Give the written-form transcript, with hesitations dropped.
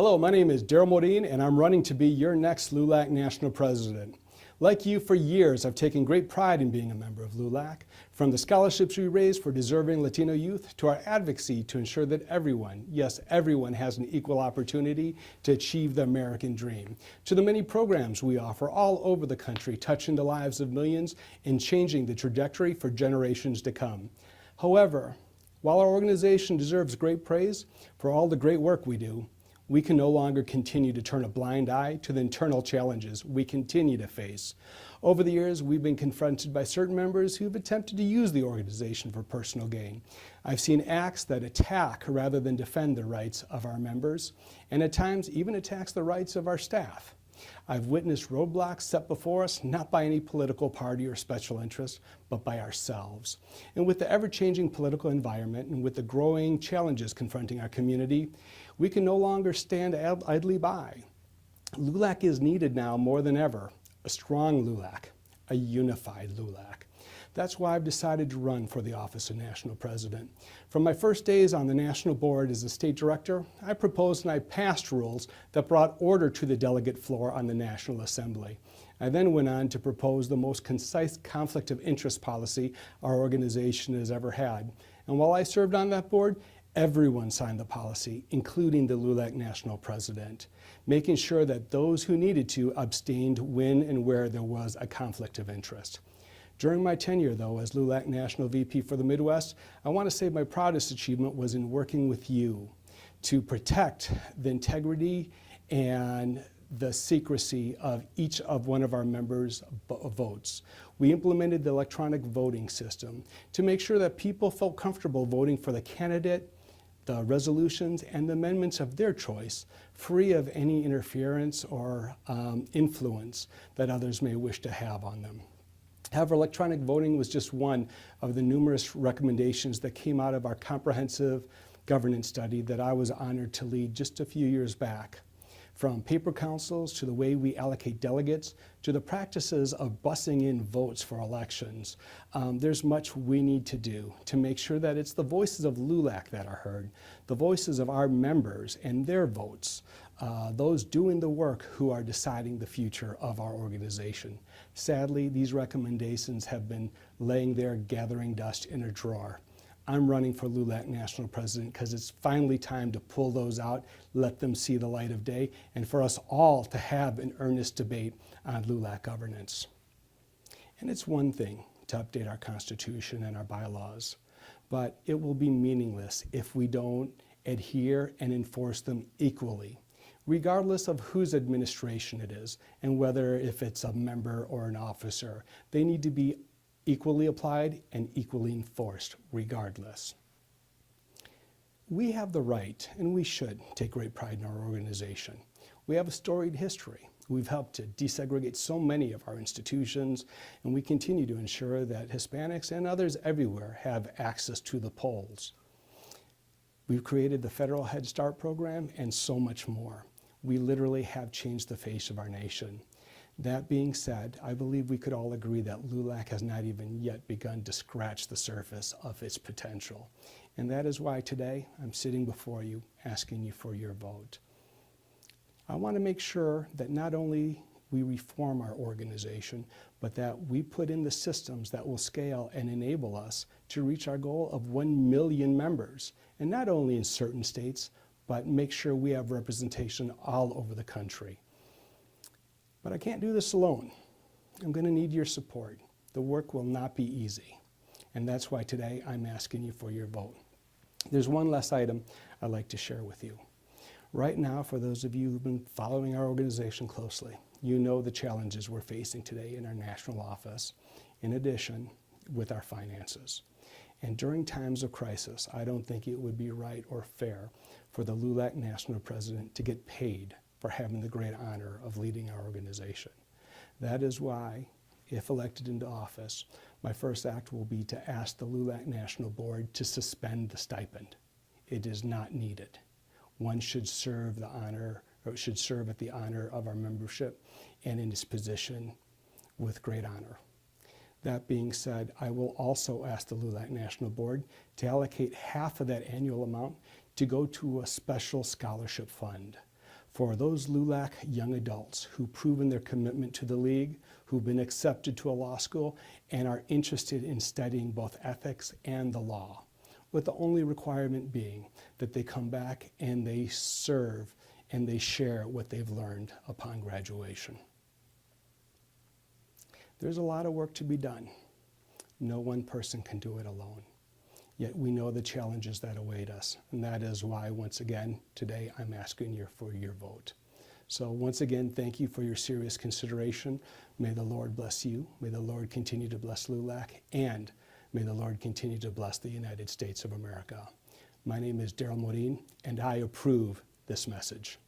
Hello, my name is Darryl Morin, and I'm running to be your next LULAC National President. Like you, for years, I've taken great pride in being a member of LULAC, from the scholarships we raise for deserving Latino youth to our advocacy to ensure that everyone, yes, everyone, has an equal opportunity to achieve the American dream, to the many programs we offer all over the country, touching the lives of millions and changing the trajectory for generations to come. However, while our organization deserves great praise for all the great work we do, we can no longer continue to turn a blind eye to the internal challenges we continue to face. Over the years, we've been confronted by certain members who've attempted to use the organization for personal gain. I've seen acts that attack rather than defend the rights of our members, and at times even attacks the rights of our staff. I've witnessed roadblocks set before us not by any political party or special interest, but by ourselves. And with the ever-changing political environment and with the growing challenges confronting our community, we can no longer stand idly by. LULAC is needed now more than ever, a strong LULAC, a unified LULAC. That's why I've decided to run for the office of National President. From my first days on the National Board as a state director, I proposed and I passed rules that brought order to the delegate floor on the National Assembly. I then went on to propose the most concise conflict of interest policy our organization has ever had. And while I served on that board, everyone signed the policy, including the LULAC National President, making sure that those who needed to abstained when and where there was a conflict of interest. During my tenure, though, as LULAC National VP for the Midwest, I want to say my proudest achievement was in working with you to protect the integrity and the secrecy of each of one of our members' votes. We implemented the electronic voting system to make sure that people felt comfortable voting for the candidate, the resolutions, and the amendments of their choice, free of any interference or influence that others may wish to have on them. However, electronic voting was just one of the numerous recommendations that came out of our comprehensive governance study that I was honored to lead just a few years back. From paper councils to the way we allocate delegates to the practices of bussing in votes for elections, there's much we need to do to make sure that it's the voices of LULAC that are heard, the voices of our members and their votes, those doing the work who are deciding the future of our organization. Sadly, these recommendations have been laying there gathering dust in a drawer. I'm running for LULAC National President because it's finally time to pull those out, let them see the light of day, and for us all to have an earnest debate on LULAC governance. And it's one thing to update our Constitution and our bylaws, but it will be meaningless if we don't adhere and enforce them equally, regardless of whose administration it is and whether if it's a member or an officer. They need to be equally applied and equally enforced regardless. We have the right, and we should, take great pride in our organization. We have a storied history. We've helped to desegregate so many of our institutions, and we continue to ensure that Hispanics and others everywhere have access to the polls. We've created the federal Head Start program and so much more. We literally have changed the face of our nation. That being said, I believe we could all agree that LULAC has not even yet begun to scratch the surface of its potential. And that is why today I'm sitting before you asking you for your vote. I want to make sure that not only we reform our organization, but that we put in the systems that will scale and enable us to reach our goal of 1 million members, and not only in certain states, but make sure we have representation all over the country. But I can't do this alone. I'm going to need your support. The work will not be easy, and that's why today I'm asking you for your vote. There's one last item I'd like to share with you. Right now, for those of you who've been following our organization closely, you know the challenges we're facing today in our national office, in addition with our finances. And during times of crisis, I don't think it would be right or fair for the LULAC National President to get paid for having the great honor of leading our organization. That is why, if elected into office, my first act will be to ask the LULAC National Board to suspend the stipend. It is not needed. One should serve the honor, or should serve at the honor of our membership and in his position with great honor. That being said, I will also ask the LULAC National Board to allocate half of that annual amount to go to a special scholarship fund. for those LULAC young adults who've proven their commitment to the League, who've been accepted to a law school, and are interested in studying both ethics and the law, with the only requirement being that they come back and they serve and they share what they've learned upon graduation. There's a lot of work to be done. No one person can do it alone. Yet we know the challenges that await us, and that is why, once again, today I'm asking you for your vote. So once again, thank you for your serious consideration. May the Lord bless you. May the Lord continue to bless LULAC, and may the Lord continue to bless the United States of America. My name is Darryl Morin, and I approve this message.